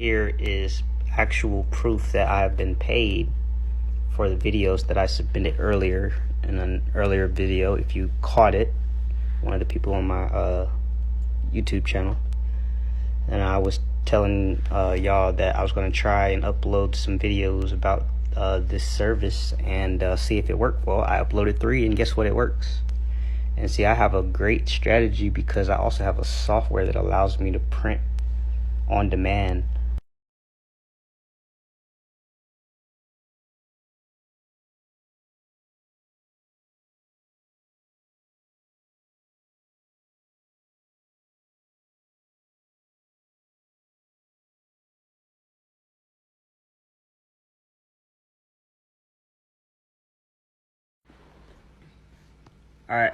Here is actual proof that I have been paid for the videos that I submitted earlier in an earlier video. If you caught it, one of the people on my YouTube channel, and I was telling y'all that I was going to try and upload some videos about this service and see if it worked. Well, I uploaded 3 and guess what, it works. And see, I have a great strategy because I also have a software that allows me to print on demand. Alright,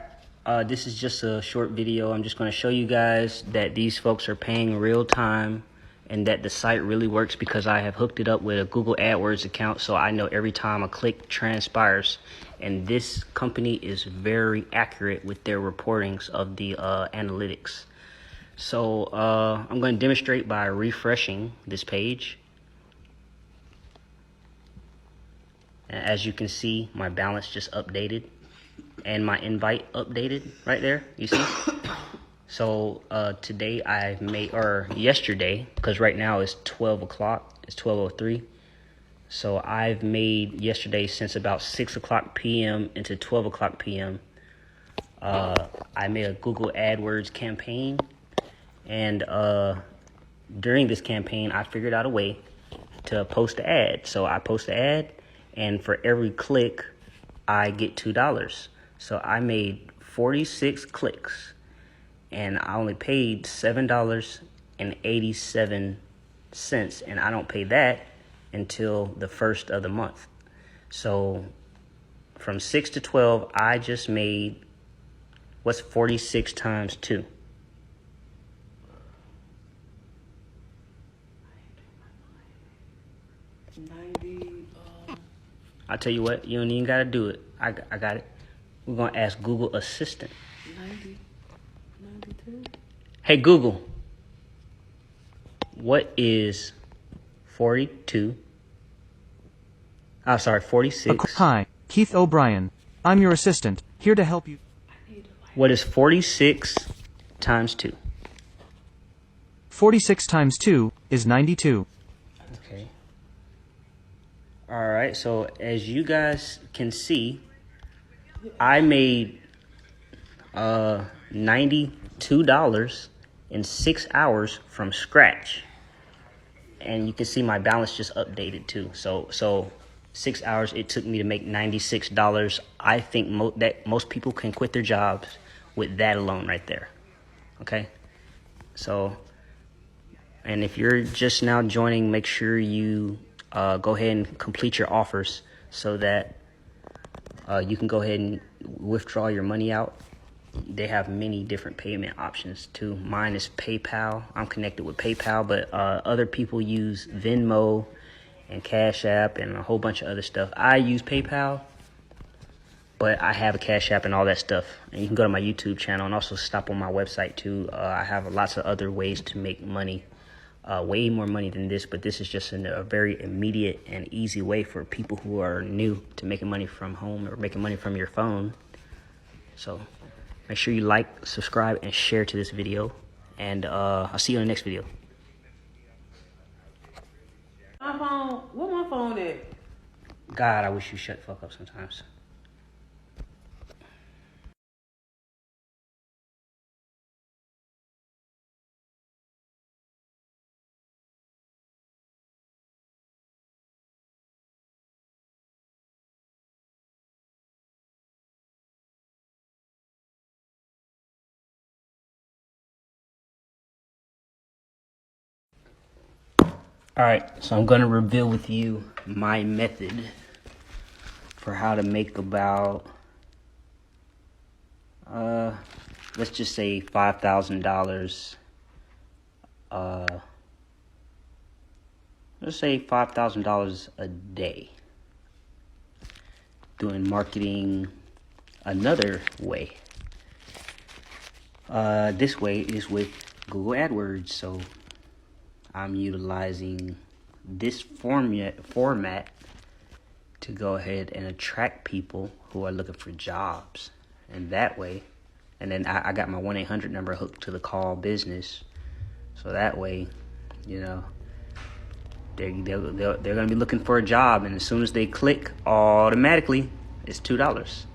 this is just a short video. I'm just going to show you guys that these folks are paying real time and that the site really works because I have hooked it up with a Google AdWords account, so I know every time a click transpires. And this company is very accurate with their reportings of the analytics. So I'm going to demonstrate by refreshing this page. And as you can see, my balance just updated. And my invite updated right there, you see. So today I made, or yesterday, because right now it's 12 o'clock, it's 12:03. So I've made yesterday, since about 6 o'clock p.m. into 12 o'clock p.m. I made a Google AdWords campaign, and during this campaign I figured out a way to post an ad. So I post an ad, and for every click I get $2. So I made 46 clicks, and I only paid $7.87, and I don't pay that until the first of the month. So from 6 to 12, I just made, what's 46 times 2? I'll tell you what, you don't even gotta do it. I got it. We're gonna ask Google Assistant. 92. Hey Google, what is 42? Oh, sorry, 46. Hi, Keith O'Brien. I'm your assistant, here to help you. What is 46 times 2? 46 times 2 is 92. Okay. All right, so as you guys can see, I made $92 in 6 hours from scratch, and you can see my balance just updated too. So 6 hours it took me to make $96. I think that most people can quit their jobs with that alone right there. Okay, so, and if you're just now joining, make sure you go ahead and complete your offers so that you can go ahead and withdraw your money out. They have many different payment options too. Mine is PayPal. I'm connected with PayPal, but other people use Venmo and Cash App and a whole bunch of other stuff. I use PayPal, but I have a Cash App and all that stuff. And you can go to my YouTube channel and also stop on my website too. I have lots of other ways to make money. Way more money than this, but this is just a very immediate and easy way for people who are new to making money from home or making money from your phone. So make sure you like, subscribe, and share to this video, and I'll see you in the next video. My phone, where my phone at? God, I wish you shut the fuck up sometimes. Alright, so I'm going to reveal with you my method for how to make about, let's just say $5,000. Let's say $5,000 a day doing marketing another way. This way is with Google AdWords. So I'm utilizing this format to go ahead and attract people who are looking for jobs. And that way, and then I got my 1-800 number hooked to the call business. So that way, you know, they're going to be looking for a job. And as soon as they click, automatically, it's $2.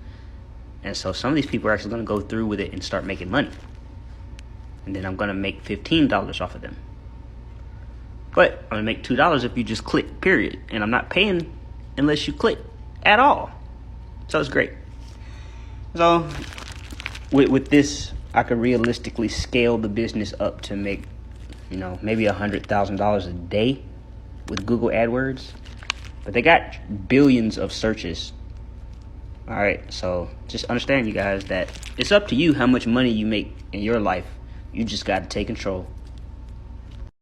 And so some of these people are actually going to go through with it and start making money. And then I'm going to make $15 off of them. But I'm going to make $2 if you just click, period. And I'm not paying unless you click at all. So it's great. So with this, I could realistically scale the business up to make, you know, maybe $100,000 a day with Google AdWords. But they got billions of searches. All right, so just understand, you guys, that it's up to you how much money you make in your life. You just got to take control.